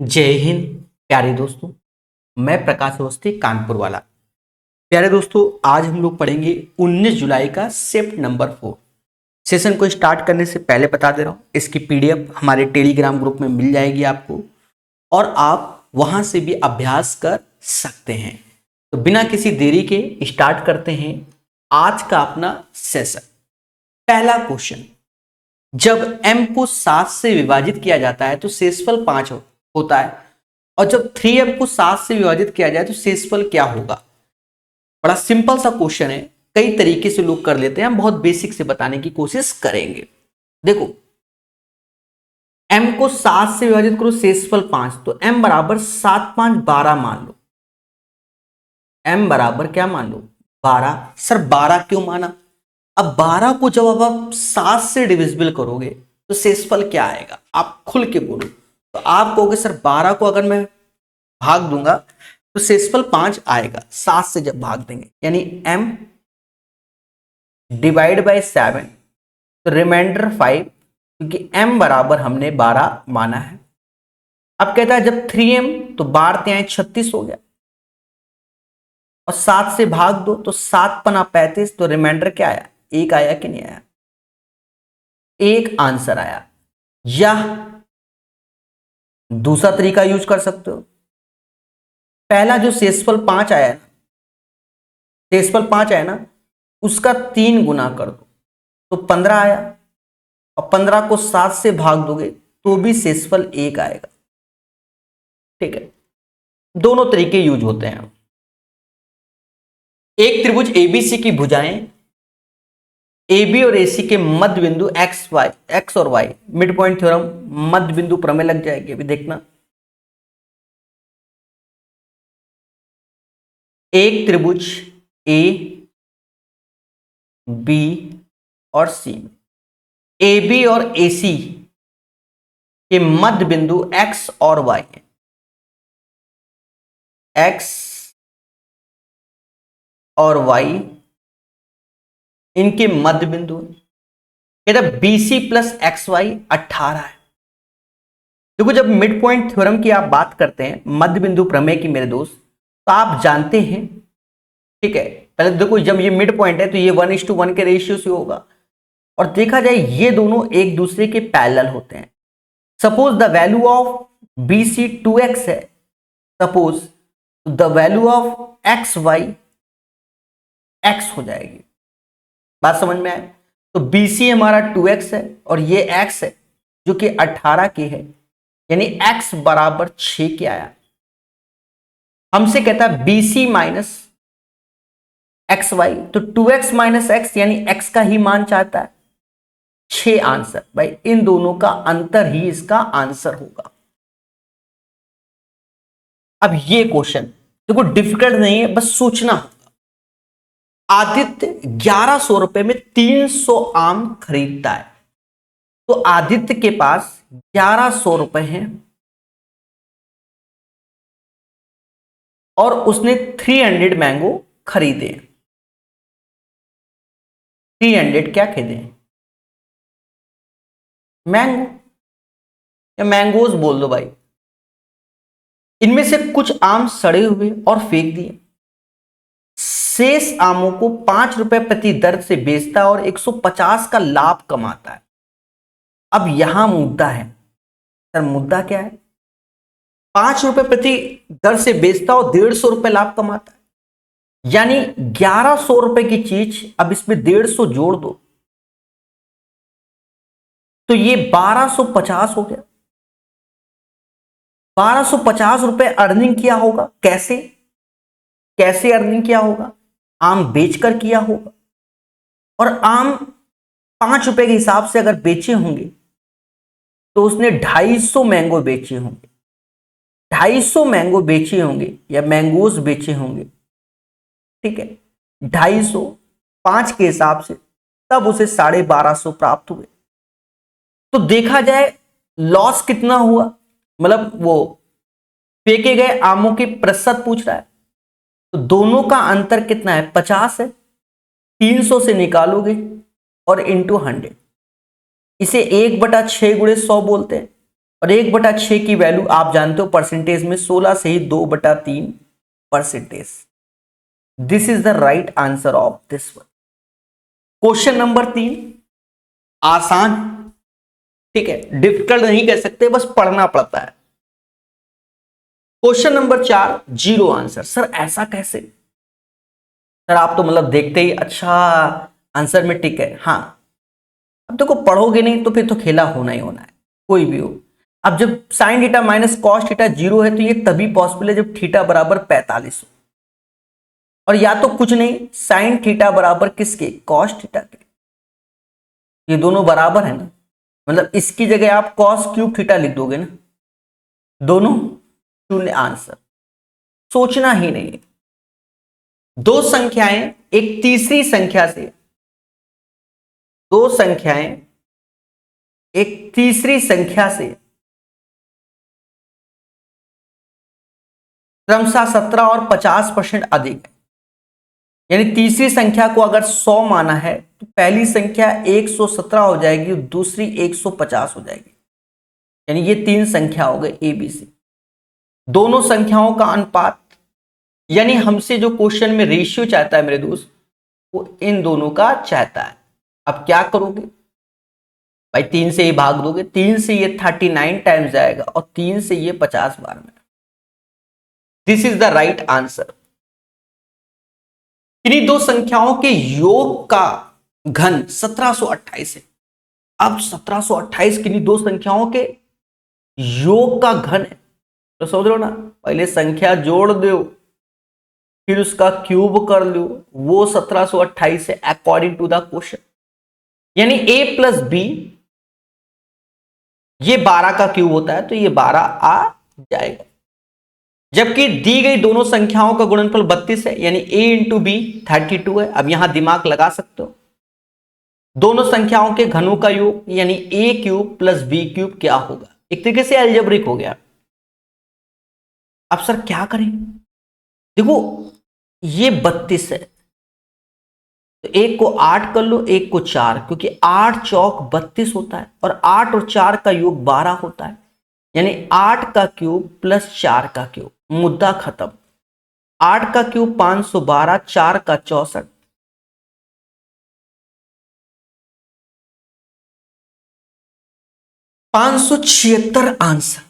जय हिंद प्यारे दोस्तों। मैं प्रकाश अवस्थी कानपुर वाला। प्यारे दोस्तों, आज हम लोग पढ़ेंगे 19 जुलाई का शिफ्ट नंबर 4। सेशन को स्टार्ट करने से पहले बता दे रहा हूँ, इसकी पीडीएफ हमारे टेलीग्राम ग्रुप में मिल जाएगी आपको, और आप वहां से भी अभ्यास कर सकते हैं। तो बिना किसी देरी के स्टार्ट करते हैं आज का अपना सेशन। पहला क्वेश्चन, जब m को 7 से विभाजित किया जाता है तो शेषफल 5 होता है, और जब 3m को 7 से विभाजित किया जाए तो शेषफल क्या होगा। बड़ा सिंपल सा क्वेश्चन है, कई तरीके से लोग कर लेते हैं, हम बहुत बेसिक से बताने की कोशिश करेंगे। देखो, m को 7 से विभाजित करो, शेषफल 5, तो m बराबर 7 5 12 मान लो। m बराबर क्या मान लो? 12। सर 12 क्यों माना? अब 12 को जब आप 7 से डिविजिबल करोगे तो शेषफल क्या आएगा, आप खुल के बोलो। तो आप कहोगे सर 12 को अगर मैं भाग दूंगा तो शेषफल 5 आएगा, 7 से जब भाग देंगे, यानी m डिवाइड बाय 7, तो रिमाइंडर 5, क्योंकि m बराबर हमने 12 माना है। अब कहता है जब 3m, तो 12 3 36 हो गया, और 7 से भाग दो तो 7 पना 35, तो रिमाइंडर क्या आया? 1 आया कि नहीं आया? 1 आंसर आया। या दूसरा तरीका यूज कर सकते हो, पहला जो शेषफल 5 आया, शेषफल 5 आया ना, उसका 3 गुना कर दो तो 15 आया, और 15 को 7 से भाग दोगे तो भी शेषफल 1 आएगा। ठीक है, दोनों तरीके यूज होते हैं। एक त्रिभुज एबीसी की भुजाएं AB और AC के मध्य बिंदु x और y, मिड पॉइंट थ्योरम मध्य बिंदु प्रमेय लग जाएगी। अभी देखना, एक त्रिभुज A, B और C, AB और AC के मध्य बिंदु x और y है, x और y इनके मध्य बिंदु कहता BC प्लस XY 18 है। देखो, जब मिड पॉइंट थ्योरम की आप बात करते हैं, मध्य बिंदु प्रमेय की मेरे दोस्त, तो आप जानते हैं, ठीक है, पहले देखो, जब ये मिड पॉइंट है तो ये 1:1 के रेशियो से होगा, और देखा जाए ये दोनों एक दूसरे के पैरेलल होते हैं। Suppose the value of BC 2x है, suppose the value of XY x हो जाएगी। बात समझ में आए? तो BC हमारा 2x है और ये x है जो कि 18 के है, यानी x बराबर 6 के आया। हमसे कहता है BC माइनस XY, तो 2x माइनस x यानी x का ही मान चाहता है, 6 आंसर। भाई इन दोनों का अंतर ही इसका आंसर होगा। अब ये क्वेश्चन देखो डिफिकल्ट नहीं है, बस सोचना होगा। आदित्य 1100 रुपए में 300 आम खरीदता है, तो आदित्य के पास 1100 रुपए हैं और उसने 300 मैंगो खरीदे। 300 क्या खरीदे? मैंगो, या मैंगोज बोल दो भाई। इनमें से कुछ आम सड़े हुए और फेंक दिए, शेष आमों को 5 रुपए प्रति दर से बेचता और 150 का लाभ कमाता है। अब यहां मुद्दा है, सर मुद्दा क्या है? 5 रुपए प्रति दर से बेचता और 150 रुपए लाभ कमाता है, यानी 1100 रुपए की चीज, अब इसमें 150 जोड़ दो तो ये 1250 हो गया। 1250 रुपए अर्निंग किया होगा। कैसे कैसे अर्निंग किया होगा? आम बेचकर किया होगा, और आम 5 रुपए के हिसाब से अगर बेचे होंगे तो उसने 250 मैंगो बेचे होंगे, 250 मैंगो बेचे होंगे या मैंगोज बेचे होंगे। ठीक है, 250 5 के हिसाब से, तब उसे 1250 प्राप्त हुए। तो देखा जाए लॉस कितना हुआ, मतलब वो फेंके गए आमों के प्रतिशत पूछ रहा है, तो दोनों का अंतर कितना है? 50 है। 300 से निकालोगे और इंटू 100, इसे 1/6 × 100 बोलते हैं। और 1/6 की वैल्यू आप जानते हो परसेंटेज में 16 से ही 2/3%। This is the right answer of this one. Question number 3 आसान, ठीक है, डिफिकल्ट नहीं कह सकते, बस पढ़ना पड़ता है। Question number 4 zero answer. Sir ऐसा कैसे? सर आप तो मतलब देखते ही अच्छा आंसर में टिक है। हाँ, अब देखो पढ़ोगे नहीं तो फिर तो खेला होना ही होना है, कोई भी हो। अब जब sine theta minus cos theta zero है तो ये तभी पॉसिबल है जब थीटा बराबर 45 हो। और या तो कुछ नहीं, साइन थीटा बराबर किसके? कॉस थीटा के। ये दोनों बराबर है ना, मतलब इसकी जगह आप कॉस क्यूब थीटा लिख दोगे ना, दोनों शून्य। आंसर सोचना ही नहीं है। दो संख्याएं एक तीसरी संख्या से, दो संख्याएं एक तीसरी संख्या से क्रमशः 17 और 50% अधिक है। यानी तीसरी संख्या को अगर 100 माना है तो पहली संख्या 117 हो जाएगी और दूसरी 150 हो जाएगी। यानी ये तीन संख्या हो गई ए बी सी। दोनों संख्याओं का अनुपात, यानी हमसे जो क्वेश्चन में रेशियो चाहता है मेरे दोस्त, वो इन दोनों का चाहता है। अब क्या करोगे भाई? 3 से ही भाग दोगे, 3 से ये 39 टाइम्स जाएगा और 3 से ये 50 बार में। This is the right answer. इन्हीं दो संख्याओं के योग का घन 1728 है। अब 1728 किन्हीं दो संख्याओं के योग का घन है तो समझ लो ना, पहले संख्या जोड़ दो फिर उसका क्यूब कर लो, वो 1728 है अकॉर्डिंग टू द क्वेश्चन। यानी a प्लस बी ये 12 का क्यूब होता है तो ये 12 आ जाएगा। जबकि दी गई दोनों संख्याओं का गुणनफल 32 है, यानी a इंटू बी 32 है। अब यहां दिमाग लगा सकते हो, दोनों संख्याओं के घनों का योग यानी a cube plus B cube क्या होगा। एक तरीके से अलजेब्रिक हो गया। अब सर क्या करें? देखो ये 32 है तो एक को 8 कर लो, एक को 4, क्योंकि 8 चौक 32 होता है और 8 और 4 का योग 12 होता है। यानी 8 का क्यूब प्लस 4 का क्यूब, मुद्दा खत्म। 8 का क्यूब 512, 4 का 64, 576 आंसर।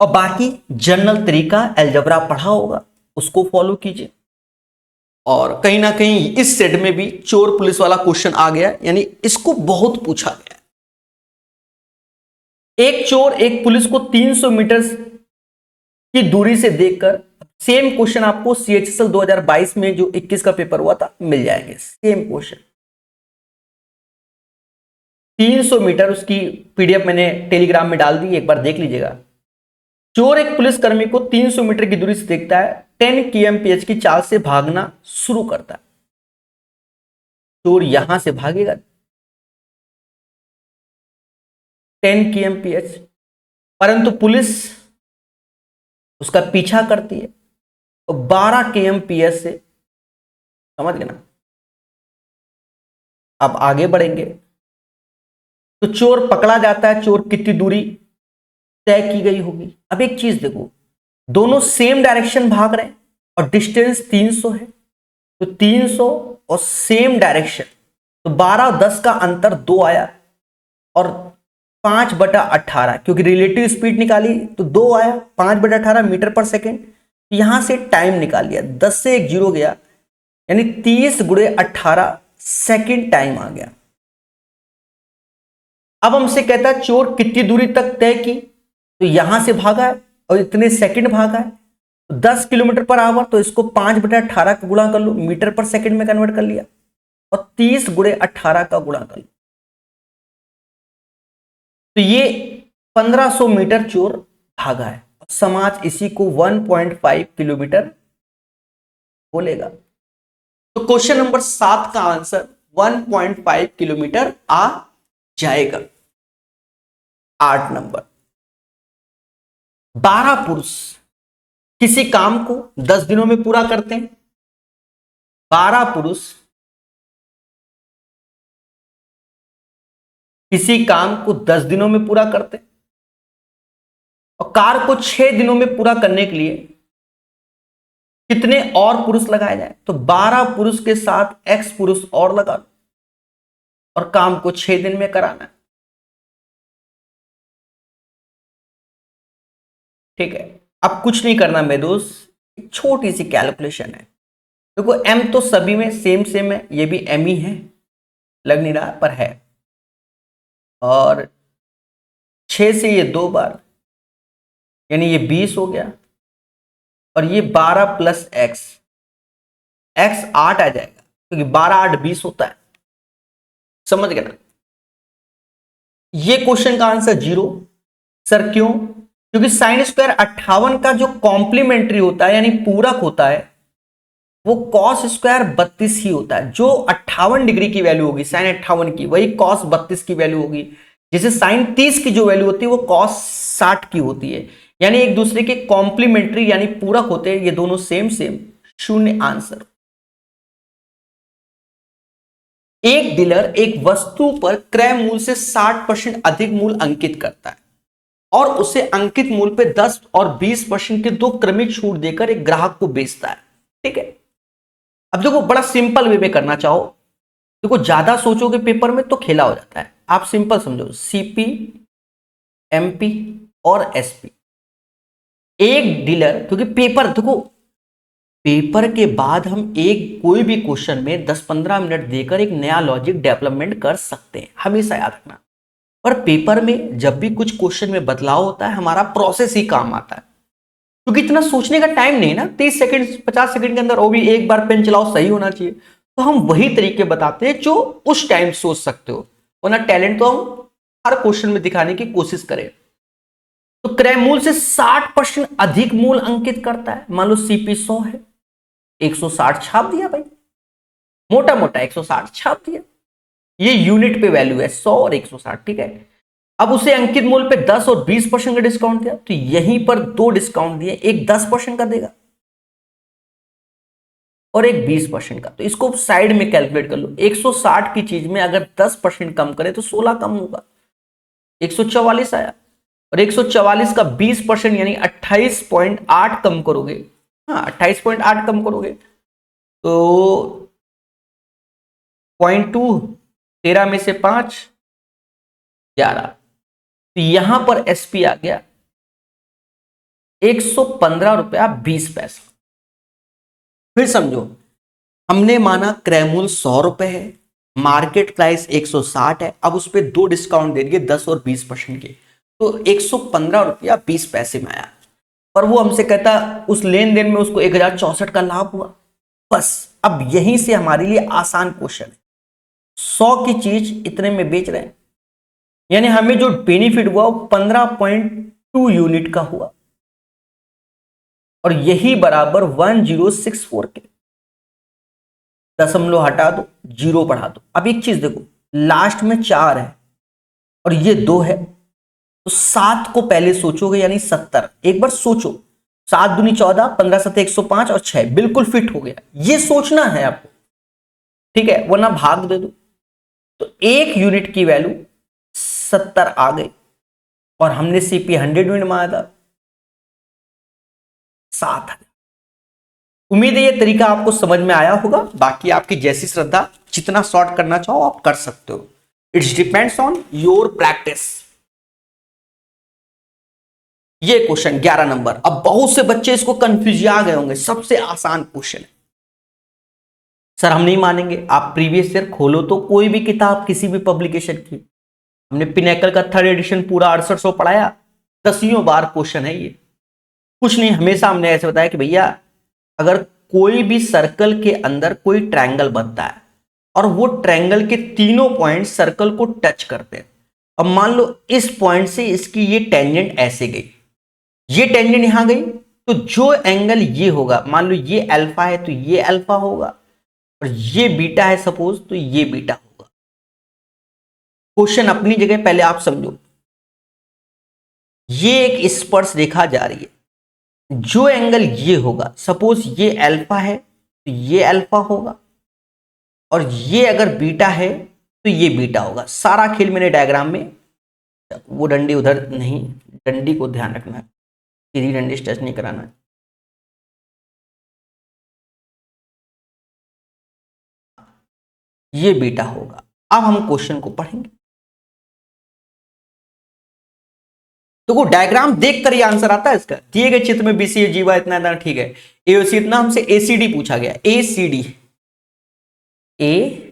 और बाकी जनरल तरीका अलजेब्रा पढ़ा होगा उसको फॉलो कीजिए। और कहीं ना कहीं इस सेट में भी चोर पुलिस वाला क्वेश्चन आ गया, यानी इसको बहुत पूछा गया। एक चोर एक पुलिस को 300 मीटर की दूरी से देखकर, सेम क्वेश्चन आपको CHSL 2022 में जो 21 का पेपर हुआ था मिल जाएंगे। सेम क्वेश्चन 300 मीटर, उसकी PDF मैंने टेलीग्राम में डाल दी, एक बार देख लीजिएगा। चोर एक पुलिसकर्मी को 300 मीटर की दूरी से देखता है, 10 kmph की चाल से भागना शुरू करता है। चोर यहां से भागेगा 10 kmph, परंतु पुलिस उसका पीछा करती है तो 12 kmph से, समझ गए ना। अब आगे बढ़ेंगे तो चोर पकड़ा जाता है। चोर कितनी दूरी तय की गई होगी? अब एक चीज देखो, दोनों सेम डायरेक्शन भाग रहे हैं और डिस्टेंस 300 है, तो 300 और सेम डायरेक्शन, तो 12 और 10 का अंतर 2 आया और 5/18, क्योंकि रिलेटिव स्पीड निकाली तो 2 आया, 5/18 मीटर पर सेकेंड। यहां से टाइम निकाल लिया, 10 से एक जीरो गया, यानी 30 × 18 सेकेंड टाइम आ गया। अब हमसे कहता है चोर कितनी दूरी तक तय की, तो यहां से भागा है और इतने सेकंड भागा है, 10 किलोमीटर पर आवर, तो इसको 5/18 का गुणा कर लो, मीटर पर सेकंड में कन्वर्ट कर लिया, और 30 × 18 का गुणा कर लो, तो ये 1500 मीटर चोर भागा है। और समाज इसी को 1.5 किलोमीटर बोलेगा। तो क्वेश्चन नंबर 7 का आंसर 1.5 किलोमीटर आ जाएगा। 8 नंबर, 12 पुरुष किसी काम को 10 दिनों में पूरा करते हैं। 12 पुरुष किसी काम को 10 दिनों में पूरा करते हैं। और कार्य को 6 दिनों में पूरा करने के लिए कितने और पुरुष लगाए जाए? तो 12 पुरुष के साथ x पुरुष और लगा दो और काम को 6 दिन में कराना है। ठीक है, अब कुछ नहीं करना मेरे दोस्त, छोटी सी कैलकुलेशन है। देखो m तो सभी में सेम सेम है, ये भी m ही है, लग नहीं रहा पर है, और 6 से ये 2 बार यानी ये 20 हो गया, और ये 12 प्लस x 8 आ जाएगा क्योंकि 12 8 20 होता है। समझ गए ना? ये क्वेश्चन का आंसर 0। सर क्यों? क्योंकि साइन स्क्वायर 58 का जो कॉम्प्लीमेंट्री होता है यानी पूरक होता है वो कॉस स्क्वायर 32 ही होता है। जो 58 डिग्री की वैल्यू होगी साइन 58 की, वही कॉस 32 की वैल्यू होगी। जैसे साइन 30 की जो वैल्यू होती है वो कॉस 60 की होती है, यानी एक दूसरे के कॉम्प्लीमेंट्री यानी पूरक होते हैं। ये दोनों सेम सेम, शून्य आंसर। एक डीलर एक वस्तु पर क्रय मूल्य से 60% अधिक मूल्य अंकित करता है और उसे अंकित मूल्य पे 10 और 20% के 2 क्रमिक छूट देकर एक ग्राहक को बेचता है। ठीक है, अब देखो बड़ा सिंपल वे में करना चाहो, देखो ज्यादा सोचोगे पेपर में तो खेला हो जाता है। आप सिंपल समझो, सीपी, एमपी और एसपी। एक डीलर, क्योंकि पेपर देखो, पेपर के बाद हम एक कोई भी क्वेश्चन में 10-15 मिनट देकर एक नया लॉजिक डेवलपमेंट कर सकते हैं, हमेशा याद रखना। पर पेपर में जब भी कुछ क्वेश्चन में बदलाव होता है हमारा प्रोसेस ही काम आता है, क्योंकि इतना सोचने का टाइम नहीं ना। 30 सेकंड 50 सेकंड के अंदर वो भी एक बार पेन चलाओ, सही होना चाहिए। तो हम वही तरीके बताते हैं जो उस टाइम सोच सकते हो, वरना टैलेंट तो हम हर क्वेश्चन में दिखाने की कोशिश करें। तो क्रय मूल्य से 60% अधिक मूल्य अंकित करता है। मान लो सीपी 100 है, 160 छाप दिया भाई, मोटा मोटा 160 छाप दिया। ये यूनिट पे वैल्यू है 100 और 160। ठीक है, अब उसे अंकित मूल्य पे 10 और 20% का डिस्काउंट दिया, तो यहीं पर 2 डिस्काउंट दिए, एक 10% का देगा और एक 20% का। तो इसको साइड में कैलकुलेट कर लो। 160 की चीज में अगर 10% कम करे तो 16 कम होगा, 144 आया। और 144 का 20% यानी 28.8 कम करोगे, हाँ 28.8 कम करोगे तो 0.2, 13 में से 5 11। तो यहां पर एसपी आ गया 115 रुपया 20 पैसा। फिर समझो, हमने माना क्रय मूल्य 100 रुपए है, मार्केट प्राइस 160 है, अब उस पर 2 डिस्काउंट दे दिए 10 और 20% के, तो 115 रुपया 20 पैसे में आया। पर वो हमसे कहता उस लेन देन में उसको 1064 का लाभ हुआ। बस अब यहीं से हमारे लिए आसान क्वेश्चन है, 100 की चीज इतने में बेच रहे हैं, यानी हमें जो बेनिफिट हुआ वो 15.2 यूनिट का हुआ, और यही बराबर 1064 के। दशमलव हटा दो, 0 बढ़ा दो। अब एक चीज देखो, लास्ट में 4 है और ये 2 है, तो 7 को पहले सोचोगे यानी 70। एक बार सोचो, 7 दूनी 14, 15 7 105 और 6 बिल्कुल फिट हो गया। ये सोचना है आपको, ठीक है, वरना भाग दे दो। तो 1 यूनिट की वैल्यू 70 आ गई, और हमने सीपी 100 यूनिट माना था, 7। उम्मीद है ये तरीका आपको समझ में आया होगा। बाकी आपकी जैसी श्रद्धा, जितना शॉर्ट करना चाहो आप कर सकते हो, it's depends on your practice. ये क्वेश्चन 11 नंबर, अब बहुत से बच्चे इसको कंफ्यूजिया गए होंगे, सबसे आसान क्वेश्चन है। सर हम नहीं मानेंगे, आप प्रीवियस ईयर खोलो तो कोई भी किताब किसी भी पब्लिकेशन की, हमने पिनेकल का 3rd एडिशन पूरा 6800 पढ़ाया, 10वीं बार क्वेश्चन है ये। कुछ नहीं, हमेशा हमने ऐसे बताया कि भैया अगर कोई भी सर्कल के अंदर कोई ट्रायंगल बनता है और वो ट्रायंगल के तीनों पॉइंट सर्कल को टच करते हैं, अब मान लो इस पॉइंट से इसकी ये टेंजेंट ऐसे गई, ये टेंजेंट यहां गई, तो जो एंगल ये होगा, मान लो ये अल्फा है तो ये अल्फा होगा, और ये बीटा है सपोज तो ये बीटा होगा। क्वेश्चन अपनी जगह, पहले आप समझो, ये एक स्पर्श रेखा जा रही है, जो एंगल ये होगा, सपोज ये अल्फा है तो ये अल्फा होगा, और ये अगर बीटा है तो ये बीटा होगा। सारा खेल मैंने डायग्राम में, वो डंडी उधर नहीं, डंडी को ध्यान रखना है। सीधी रंडिश टच नहीं कराना है। ये बीटा होगा। अब हम क्वेश्चन को पढ़ेंगे। तो वो डायग्राम देखकर ये आंसर आता है इसका। दिए गए चित्र में बीसी जीवा इतना इतना ठीक है, एओसी इतना, हमसे एसीडी पूछा गया। एसीडी, ए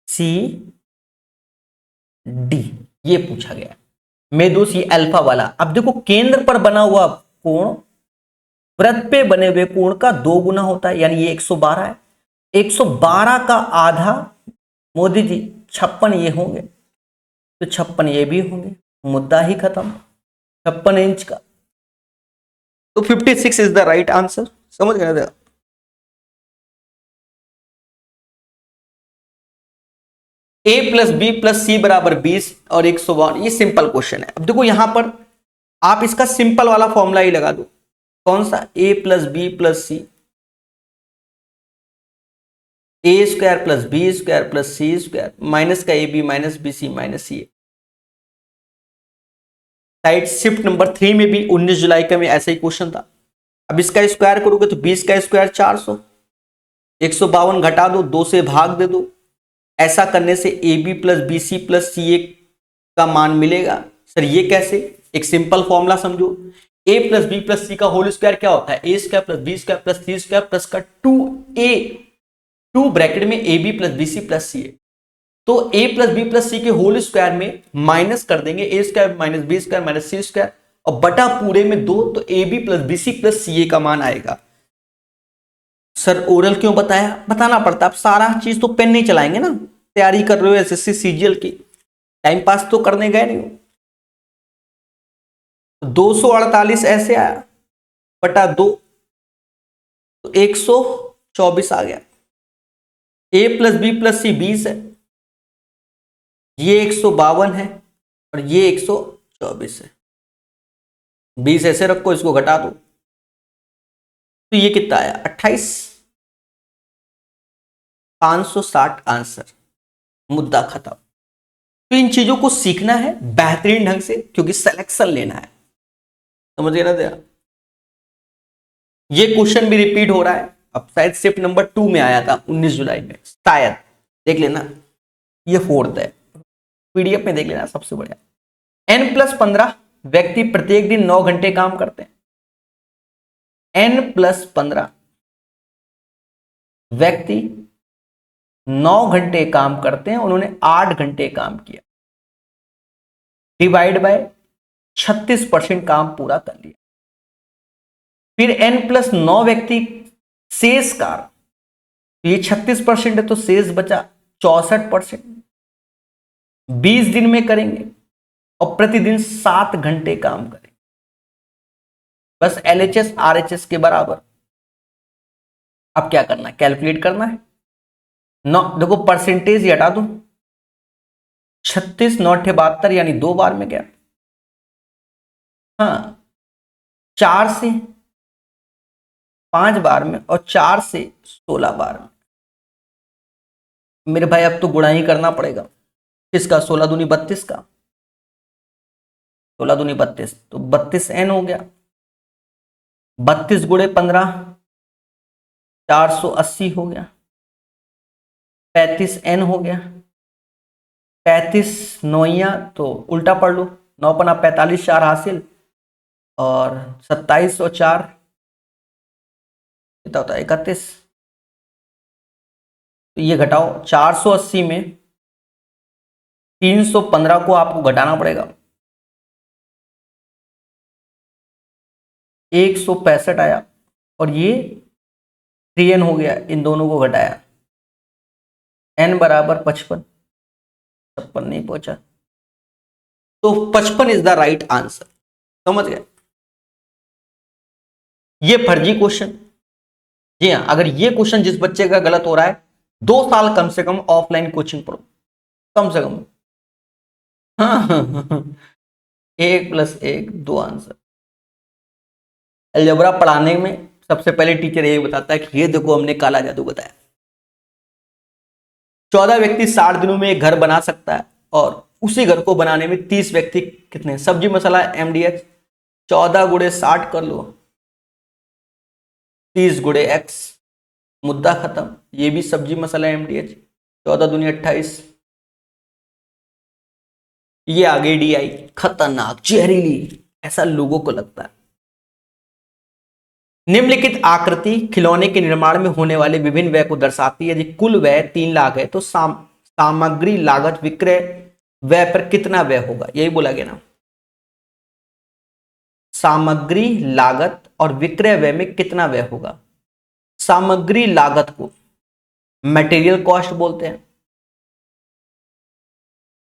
सी डी, ये पूछा गया। मेरे दोस्त ये अल्फा वाला। अब देखो केंद्र पर बना हुआ कोण वृत्त पे बने हुए कोण का 2 गुना होता है, यानी ये 112 है। 112 का आधा मोदी जी 56 ये होंगे, तो 56 ये भी होंगे, मुद्दा ही खत्म। 56 इंच का, तो 56 इज द राइट आंसर। समझ गए ना? ए प्लस बी प्लस सी बराबर 20 और 152, ये सिंपल क्वेश्चन है। अब देखो यहां पर आप इसका सिंपल वाला फॉर्मूला ही लगा दो। कौन सा? A plus B plus C, A square plus B square plus C square, minus का A B minus B C minus C A. Side shift number 3 में भी 19 जुलाई का में ऐसा ही क्वेश्चन था। अब इसका स्क्वायर करोगे तो 20 का स्क्वायर 400, 152 घटा दो, 2 से भाग दे दो। ऐसा करने से A B plus B C plus C A का मान मिलेगा। सर ये कैसे? एक सिंपल फॉर्मूला समझो। A plus B plus C का होल स्क्वायर क्या होता है? A square plus B square plus C square plus का 2a, 2 ब्रैकेट में A B plus B C plus C A. तो A plus B plus C के whole square में minus कर देंगे A square minus B square minus C square, और बटा पूरे में 2, तो A B plus B C plus C A का मान आएगा। सर ओरल क्यों बताया? बताना पड़ता। अब सारा चीज तो पेन नहीं चलाएंगे ना, तैयारी कर रहे हो एसएससी सीजीएल की, टाइम पास तो करने गए नहीं हो। 248 ऐसे आया बटा 2, तो 124 आ गया। ए प्लस बी प्लस सी 20 है, ये 152 है और ये 124 है। 20 ऐसे रखो, इसको घटा दो, तो ये कितना आया? 28। 560 आंसर, मुद्दा खत्म। तो इन चीजों को सीखना है बेहतरीन ढंग से, क्योंकि सिलेक्शन लेना है। समझ गए ना? दिया ये क्वेश्चन भी रिपीट हो रहा है। अब शायद शिफ्ट नंबर 2 में आया था 19 जुलाई में, शायद देख लेना। ये 4th है, पीडीएफ में देख लेना, सबसे बढ़िया। n+15 व्यक्ति प्रत्येक दिन 9 घंटे काम करते हैं। n+15 व्यक्ति 9 घंटे काम करते हैं, उन्होंने 8 घंटे काम किया, डिवाइड बाय 36% काम पूरा कर लिया। फिर n+9 व्यक्ति शेष कार्य, ये 36% है तो शेष बचा 64%, 20 दिन में करेंगे और प्रतिदिन 7 घंटे काम करेंगे। बस LHS RHS के बराबर। अब क्या करना है? कैलकुलेट करना है। देखो परसेंटेज हटा दो, 36 9 72, यानी 2 बार में क्या? हाँ, 4 से 5 बार में और 4 से 16 बार में। मेरे भाई अब तो गुणा ही करना पड़ेगा। किसका? 16 दूनी 32 का, 16 दूनी 32, तो 32n हो गया। 32 गुणे 15 480 हो गया। 35n हो गया। 35 नौया तो उल्टा पढ़ लो, 9 पना 45, 4 हासिल, और 27 और 4 कितना होता है? 31। तो ये घटाओ, 480 में 315 को आपको घटाना पड़ेगा। 165 आया, और ये 3n हो गया, इन दोनों को घटाया, n बराबर 55। 56 नहीं पहुंचा, तो 55 इज द राइट आंसर। समझ गए? ये फर्जी क्वेश्चन। जी हाँ, अगर ये क्वेश्चन जिस बच्चे का गलत हो रहा है, 2 साल कम से कम ऑफलाइन कोचिंग पढ़ो, कम से कम। हाँ 1+1 2 आंसर। अलजेब्रा पढ़ाने में सबसे पहले टीचर यही बताता है कि ये देखो हमने काला जादू बताया। 14 व्यक्ति 60 दिनों में एक घर बना सकता है और उसी घर को बनाने में 30 व्यक्ति कितने? सब्जी मसाला MDH 14 गुणे 60 कर लो, 30 गुणे x, मुद्दा खत्म। ये भी सब्जी मसाला MDH 14 दूनी 28, ये आ गई DI, खतरनाक जहरीली, ऐसा लोगों को लगता है। निम्नलिखित आकृति खिलौने के निर्माण में होने वाले विभिन्न व्यय को दर्शाती है। यदि कुल व्यय 3 लाख है तो सामग्री लागत विक्रय व्यय पर कितना व्यय होगा? यही बोला गया ना, सामग्री लागत और विक्रय व्यय में कितना व्यय होगा। सामग्री लागत को मटेरियल कॉस्ट बोलते हैं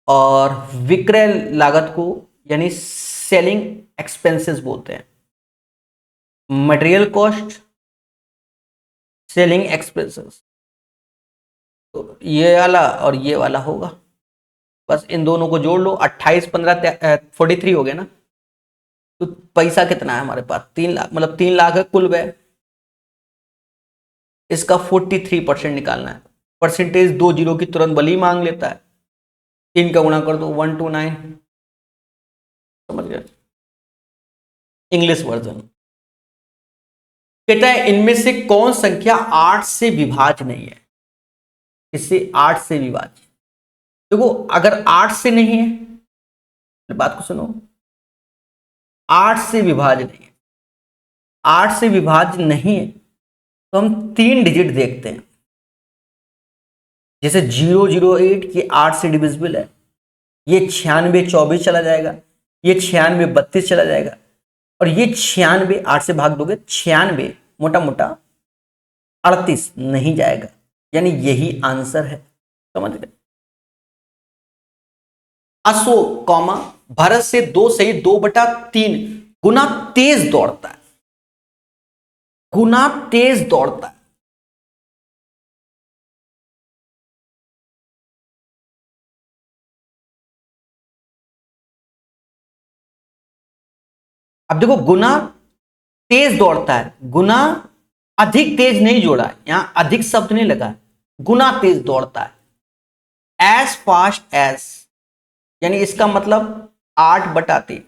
और विक्रय लागत को यानी सेलिंग एक्सपेंसेस बोलते हैं। मटेरियल कॉस्ट, सेलिंग एक्सपेंसेस, तो ये वाला और ये वाला होगा, बस इन दोनों को जोड़ लो। 28 15 43 हो गया ना। तो पैसा कितना है हमारे पास? 3 लाख, मतलब 3 लाख है कुल व्यय, इसका 43% निकालना है। परसेंटेज 2 जीरो की तुरंत बली मांग लेता है, 3 का गुणा कर दो 129, समझ गए? इंग्लिश वर्जन कहता है इनमें से कौन संख्या 8 से विभाज्य नहीं है? इससे 8 से विभाज्य, देखो अगर 8 से नहीं है, बात को सुनो, 8 से विभाज्य नहीं है, 8 से विभाज्य नहीं है तो हम 3 डिजिट देखते हैं। जैसे 008 ये 8 से डिविजिबल है, ये 96 24 चला जाएगा, ये 96 32 चला जाएगा, और ये 96 8 से भाग दोगे 96 मोटा मोटा 38 नहीं जाएगा, यानी यही आंसर है, समझ गए? अशोक कौमा भरत से 2 सही 2/3 गुना तेज दौड़ता है, गुना तेज दौड़ता है। अब देखो गुना तेज दौड़ता है, गुना अधिक तेज नहीं जोड़ा है, यहां अधिक शब्द नहीं लगा है, गुना तेज दौड़ता है। एज फास्ट एज, यानी इसका मतलब 8/3।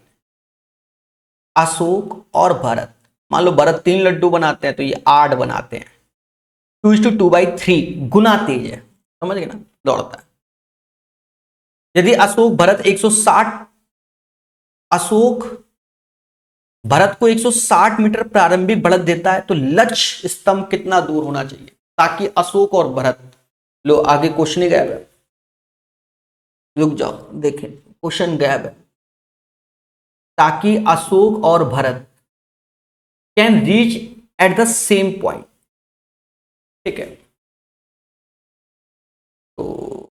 अशोक और भरत, मान लो भरत 3 लड्डू बनाते हैं तो ये 8 बनाते हैं, 2:2/3 गुना तेज है, समझ गए ना, दौड़ता है। यदि अशोक भरत को 160 मीटर प्रारंभिक बढ़त देता है तो लक्ष्य स्तंभ कितना दूर होना चाहिए ताकि अशोक और भरत, लो आगे क्वेश्चन गैब है, रुक जाओ देखें, क्वेश्चन गैब है, ताकि अशोक और Bharat can reach at the same point, ठीक है? तो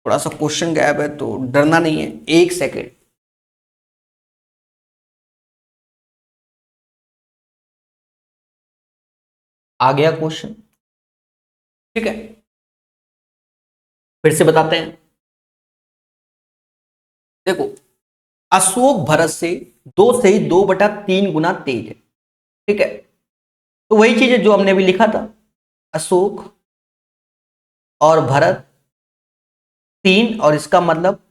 थोड़ा सा क्वेश्चन गैब है तो डरना नहीं है, 1 सेकेंड। आ गया क्वेश्चन, ठीक है? फिर से बताते हैं, देखो अशोक भरत से 2 से 2/3 गुना तेज है, ठीक है? तो वही चीज है जो हमने अभी लिखा था, अशोक और भरत 3 और इसका मतलब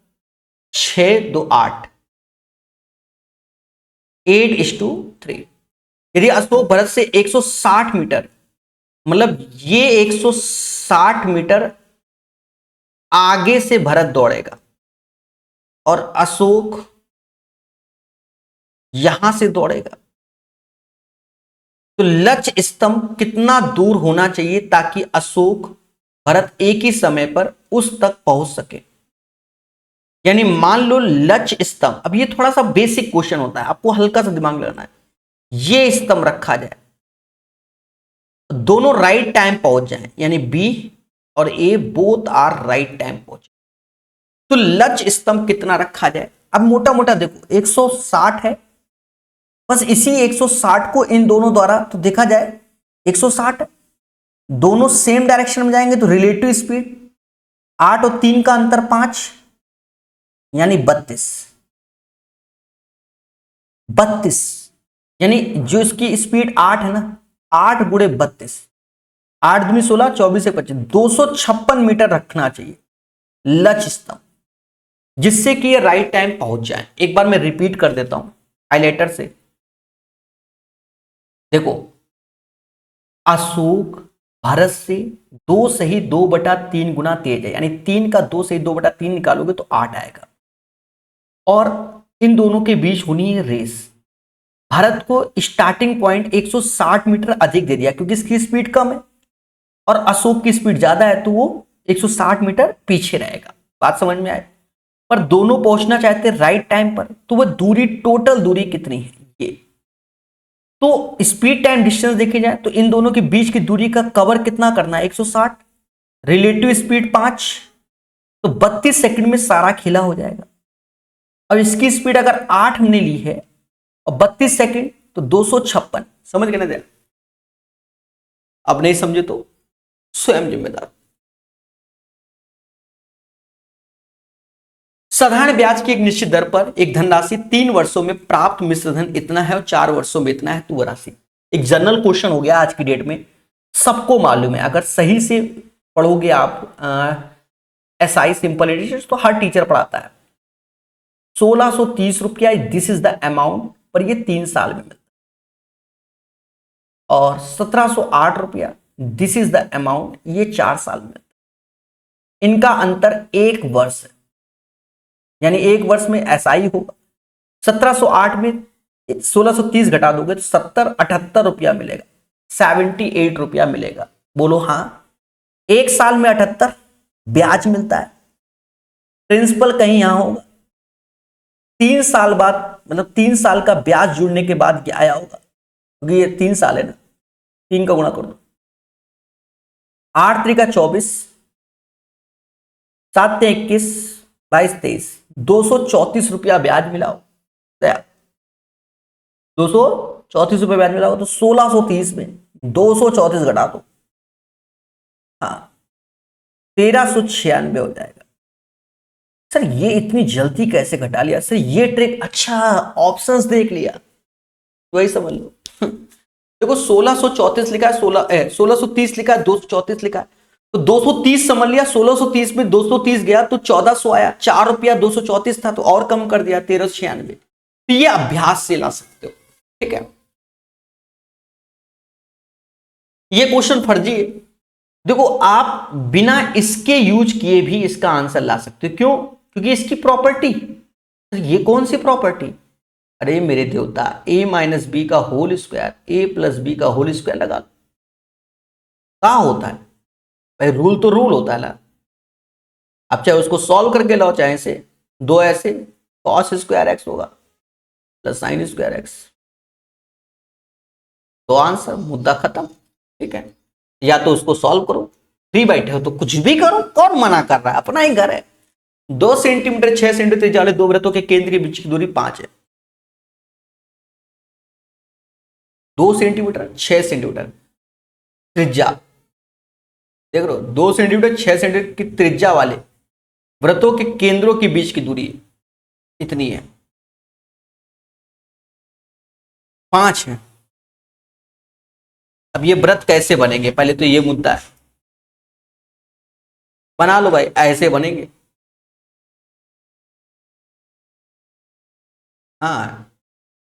6 2 8, 8:3। यदि अशोक भरत से 160 मीटर, मतलब ये 160 मीटर आगे से भरत दौड़ेगा और अशोक यहां से दौड़ेगा, तो लक्ष्य स्तंभ कितना दूर होना चाहिए ताकि अशोक भरत एक ही समय पर उस तक पहुंच सके? यानी मान लो लक्ष्य स्तंभ, अब ये थोड़ा सा बेसिक क्वेश्चन होता है, आपको हल्का सा दिमाग लगाना है। ये स्तंभ रखा जाए, दोनों राइट टाइम पहुंच जाए, यानी बी और A both are right time पहुंचे, तो लक्ष्य स्तंभ कितना रखा जाए? अब मोटा मोटा देखो 160 है, बस इसी 160 को इन दोनों द्वारा तो देखा जाए 160, दोनों सेम डायरेक्शन में जाएंगे तो रिलेटिव स्पीड 8 और 3 का अंतर 5, यानी 32, यानी जो इसकी स्पीड 8 है ना, 8 गुणे 32, 8 दूनी 16, 24 से 25, 256 मीटर रखना चाहिए लक्ष्य स्तंभ। जिससे कि ये राइट टाइम पहुंच जाए। एक बार मैं रिपीट कर देता हूं हाइलाइटर से। देखो, अशोक भारत से 2 सही 2/3 गुना तेज है, यानी 3 का 2 सही 2/3 निकालोगे तो 8 आएगा। और इन दोनों के बीच होनी है रेस। भारत को स्टार्टिंग पॉइंट 160 मीटर अधिक दे दिया क्योंकि इसकी स्पीड कम है, और अशोक की स्पीड ज्यादा है तो वो 160 मीटर पीछे रहेगा। बात समझ में आए? पर दोनों पहुंचना चाहते हैं राइट टाइम पर, तो वह दूरी, टोटल दूरी कितनी है ये। तो स्पीड टाइम डिस्टेंस देखे जाए तो इन दोनों के बीच की दूरी का कवर कितना करना है, 160, रिलेटिव स्पीड 5, तो 32 सेकंड में सारा खेला हो जाएगा। अब इसकी स्पीड अगर 8 हमने ली है और 32 सेकंड, तो 256। समझ गए ना दे? अब नहीं समझे तो स्वयं जिम्मेदार। साधारण ब्याज की एक निश्चित दर पर एक धनराशि 3 वर्षों में प्राप्त मिश्र धन इतना है और 4 वर्षों में इतना है, तो वह राशि। एक जनरल क्वेश्चन हो गया आज की डेट में, सबको मालूम है। अगर सही से पढ़ोगे आप एसआई सिंपल इंटरेस्ट, तो हर टीचर पढ़ाता है। 1630 रुपया, दिस इज द अमाउंट, पर ये 3 साल में मिलता है। और 1708 रुपया, दिस इज द अमाउंट, ये 4 साल में मिलता है। इनका अंतर 1 वर्ष है, यानी 1 वर्ष में एसआई होगा। 1708 में 1630 घटा दोगे तो 78 रुपया मिलेगा, 78 रुपया मिलेगा। बोलो हाँ। 1 साल में 78 ब्याज मिलता है, प्रिंसिपल कहीं यहां होगा। 3 साल बाद, मतलब 3 साल का ब्याज जुड़ने के बाद क्या आया होगा, क्योंकि ये 3 साल है ना, 3 का गुणा कर दो, 8 त्रिका 24, 7 21, 22 23, 234 रुपया ब्याज मिला हो। 234 रुपये ब्याज मिला हो, तो 1630 में 234 घटा दो, हाँ 1396 हो जाएगा। सर ये इतनी जल्दी कैसे घटा लिया सर, ये ट्रिक, अच्छा ऑप्शंस देख लिया, तो वही समझ लो। देखो 1634 लिखा है, 1630 लिखा है, 234 लिखा है, तो 230 समझ लिया। 1630 में 230 गया तो 1400 आया, 4 रुपया 234 था तो और कम कर दिया 1396। तो ये अभ्यास से ला सकते हो, ठीक है। ये क्वेश्चन फर्जी है। देखो आप बिना इसके यूज किए भी इसका आंसर ला सकते हो, क्यों? क्योंकि इसकी प्रॉपर्टी। ये कौन सी प्रॉपर्टी? अरे मेरे देवता, a माइनस बी का whole square, a plus B का होल स्क्वायर लगा लो। क्या होता है भाई, रूल तो रूल होता है ना। आप चाहे उसको सॉल्व करके लाओ, चाहे से दो ऐसे, कॉस स्क्वायर एक्स होगा प्लस साइन स्क्वायर एक्स, तो आंसर, मुद्दा खत्म, ठीक है। या तो उसको सॉल्व करो, फ्री बैठे हो तो कुछ भी करो, कौन मना कर रहा है, अपना ही घर है। 2 सेंटीमीटर 6 सेंटीमीटर त्रिज्या वाले दो वृत्तों के केंद्र के बीच की दूरी 5 है। 2 सेंटीमीटर 6 सेंटीमीटर त्रिज्या, देख रहे हो, 2 सेंटीमीटर 6 सेंटीमीटर की त्रिज्या वाले वृत्तों के केंद्रों के बीच की दूरी इतनी है, 5 है। अब ये व्रत कैसे बनेंगे, पहले तो ये मुद्दा है। बना लो भाई, ऐसे बनेंगे, हाँ,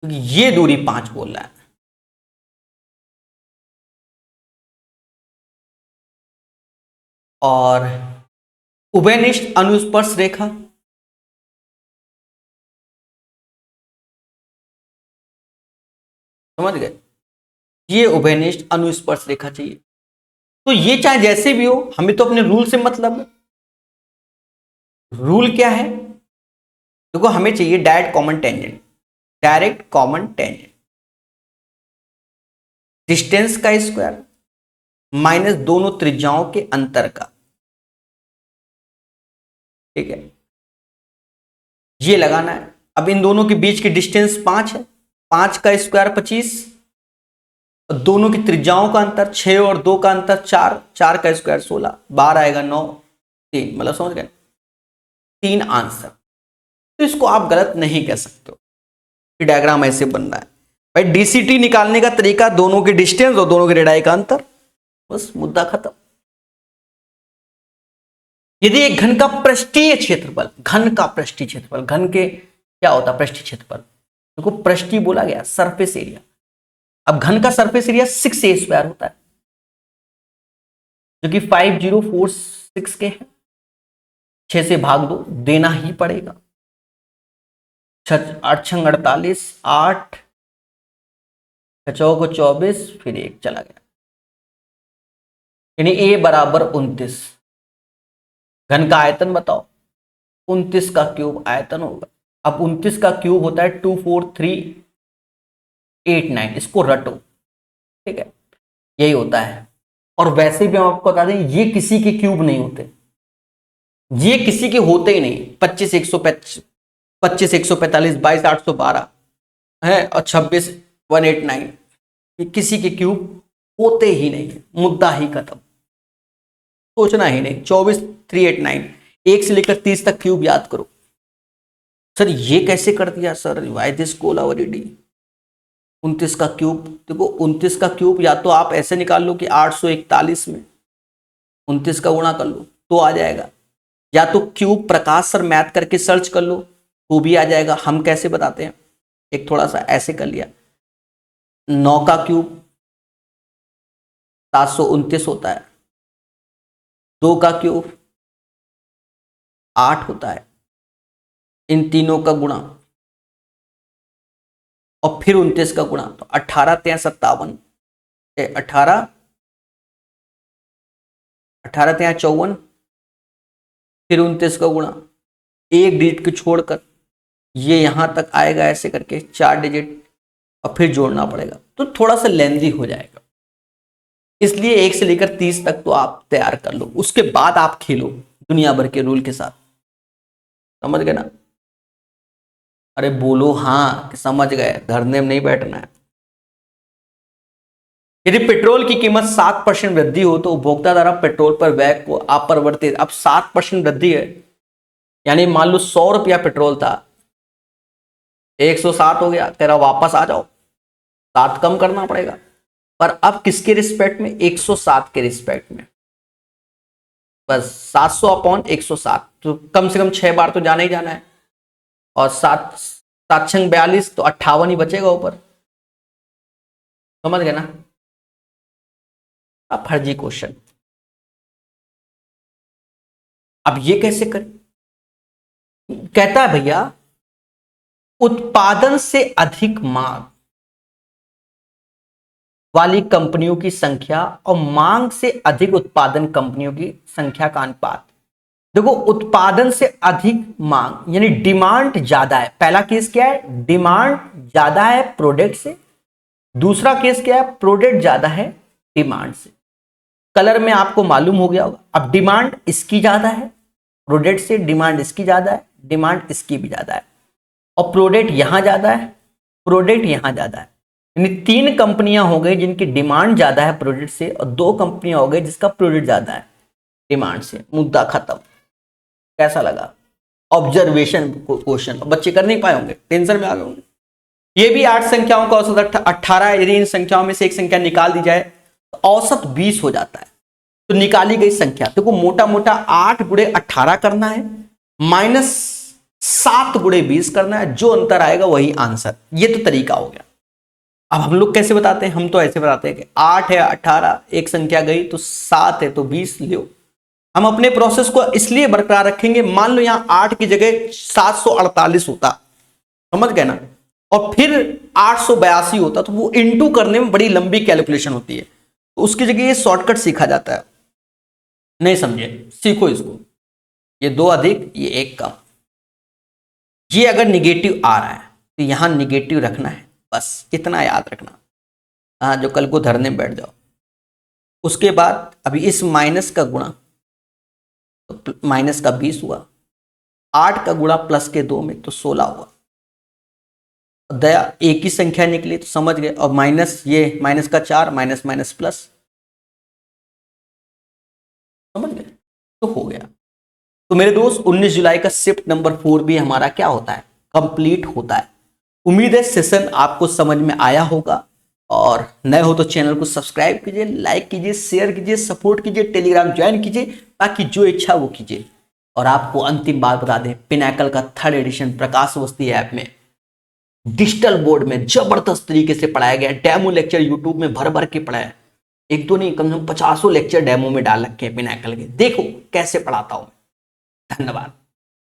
क्योंकि ये दूरी 5 बोल रहा है। और उभयनिष्ठ अनुस्पर्श रेखा, समझ गए, ये उभयनिष्ठ अनुस्पर्श रेखा चाहिए। तो ये चाहे जैसे भी हो, हमें तो अपने रूल से मतलब है। रूल क्या है? देखो हमें चाहिए direct common tangent, direct common tangent, distance का स्क्वायर माइनस दोनों त्रिज्याओं के अंतर का, ठीक है, ये लगाना है। अब इन दोनों के बीच की डिस्टेंस 5 है, 5 का स्क्वायर 25, और दोनों की त्रिज्याओं का अंतर 6 और 2 का अंतर 4, 4 का स्क्वायर 16, 12 आएगा 9, 3, मतलब समझ गए, 3 आंसर। तो इसको आप गलत नहीं कह सकते हो कि डायग्राम ऐसे बन रहा है। भाई डीसीटी निकालने का तरीका, दोनों के डिस्टेंस और दोनों के रेडियाई का अंतर, बस मुद्दा खत्म। यदि एक घन का पृष्ठीय क्षेत्रफल, घन का पृष्ठीय क्षेत्रफल, घन के क्या होता है पृष्ठीय क्षेत्रफल, देखो पृष्ठीय बोला गया, सरफेस एरिया। अब घन का सरफेस एरिया 6a² होता है, जो कि 5046 के है। 6 से भाग दो, देना ही पड़ेगा। 8 छंग 48, 8 को 24, फिर 1 चला गया, यानी a बराबर 29। घन का आयतन बताओ, 29 का क्यूब आयतन होगा। अब 29 का क्यूब होता है 24389, इसको रटो, ठीक है, यही होता है। और वैसे भी हम आपको बता दें, ये किसी के क्यूब नहीं होते, ये किसी के होते ही नहीं। 25 145, 22 812 है, और 26 189, ये किसी के क्यूब होते ही नहीं है, मुद्दा ही खत्म, सोचना ही नहीं। 24 389, 1 से लेकर 30 तक क्यूब याद करो। सर ये कैसे कर दिया सर, वाई दिस कोलावरिटी। 29 का क्यूब, देखो 29 का क्यूब या तो आप ऐसे निकाल लो कि 841 में 29 का गुणा कर लो तो आ जाएगा, या तो क्यूब प्रकाश सर मैथ करके सर्च कर लो वो भी आ जाएगा। हम कैसे बताते हैं, एक थोड़ा सा ऐसे कर लिया, 9 का क्यूब 729 होता है, 2 का क्यूब 8 होता है, इन तीनों का गुणा और फिर 29 का गुणा, तो 18 3 57, 18 3 54, फिर 29 का गुणा, एक डिजिट को छोड़कर ये यहां तक आएगा ऐसे करके 4 डिजिट, और फिर जोड़ना पड़ेगा, तो थोड़ा सा लेंदी हो जाएगा। इसलिए 1 से लेकर 30 तक तो आप तैयार कर लो, उसके बाद आप खेलो दुनिया भर के रूल के साथ, समझ गए ना। अरे बोलो हाँ कि समझ गए, धरने में नहीं बैठना है। यदि पेट्रोल की कीमत 7% वृद्धि हो तो उपभोक्ता द्वारा पेट्रोल पर व्यय को अपरिवर्तित, अब 7% वृद्धि है, यानी मान लो 100 रुपया पेट्रोल था, 107 हो गया, तेरा वापस आ जाओ, 7 कम करना पड़ेगा। पर अब किसके रिस्पेक्ट में, 107 के रिस्पेक्ट में, बस 700/107, तो कम से कम 6 बार तो जाना ही जाना है, और 7 7 छंग 42, तो 58 ही बचेगा ऊपर, समझ गए ना। अब फर्जी क्वेश्चन, अब ये कैसे करें, कहता है भैया उत्पादन से अधिक मांग वाली कंपनियों की संख्या और मांग से अधिक उत्पादन कंपनियों की संख्या का अनुपात। देखो उत्पादन से अधिक मांग यानी डिमांड ज्यादा है, पहला केस क्या है, डिमांड ज्यादा है प्रोडक्ट से। दूसरा केस क्या है, प्रोडक्ट ज्यादा है डिमांड से। कलर में आपको मालूम हो गया होगा, अब डिमांड इसकी ज्यादा है प्रोडक्ट से, डिमांड इसकी ज्यादा है, डिमांड इसकी भी ज्यादा है, और प्रोडक्ट यहां ज्यादा है, प्रोडक्ट यहां ज्यादा है, यानी 3 कंपनियां हो गई जिनकी डिमांड ज्यादा है प्रोडक्ट से, और 2 कंपनियां हो गई जिसका प्रोडक्ट ज्यादा है डिमांड से। मुद्दा खत्म। कैसा लगा ऑब्जर्वेशन क्वेश्चन, बच्चे कर नहीं पाए होंगे, टेंशन में आ गए होंगे। ये भी 8 संख्याओं का औसत 18 है, यदि इन संख्याओं में से एक संख्या निकाल दी जाए तो औसत 20 हो जाता है। तो निकाली गई संख्या देखो, मोटा मोटा 8 गुणे 18 करना है, माइनस 7 गुणे 20 करना है, जो अंतर आएगा वही आंसर। ये तो तरीका हो गया। अब हम लोग कैसे बताते हैं, हम तो ऐसे बताते हैं कि 8 है 18, एक संख्या गई, तो 7 है तो 20 लो। हम अपने प्रोसेस को इसलिए बरकरार रखेंगे, मान लो यहां 8 की जगह 748 होता, समझ गए ना, और फिर 882 होता, तो वो इंटू करने में बड़ी लंबी कैलकुलेशन होती है, तो उसकी जगह ये शॉर्टकट सीखा जाता है। नहीं समझे, सीखो इसको, ये 2 अधिक ये 1 कम। ये अगर निगेटिव आ रहा है तो यहां निगेटिव रखना है, बस इतना याद रखना। हाँ, जो कल को धरने में बैठ जाओ। उसके बाद अभी इस माइनस का गुणा, तो माइनस का 20 हुआ, 8 का गुणा प्लस के 2 में तो 16 हुआ। दया एक ही संख्या निकली तो समझ गए, और माइनस ये माइनस का 4, माइनस माइनस प्लस, समझ गए, तो हो गया। तो मेरे दोस्त 19 जुलाई का शिफ्ट नंबर 4 भी हमारा क्या होता है, कंप्लीट होता है। उम्मीद है सेशन आपको समझ में आया होगा, और नए हो तो चैनल को सब्सक्राइब कीजिए, लाइक कीजिए, शेयर कीजिए, सपोर्ट कीजिए, टेलीग्राम ज्वाइन कीजिए। बाकी जो इच्छा वो कीजिए। और आपको अंतिम बात बता दें, पिनाकल का 3rd एडिशन प्रकाशवस्ती ऐप में डिजिटल बोर्ड में जबरदस्त तरीके से पढ़ाया गया। डेमो लेक्चर यूट्यूब में भर भर के पढ़ाया, एक दो नहीं कम से कम 50 लेक्चर डेमो में डाल रखे हैं पिनाकल के। देखो कैसे पढ़ाता हूं। धन्यवाद।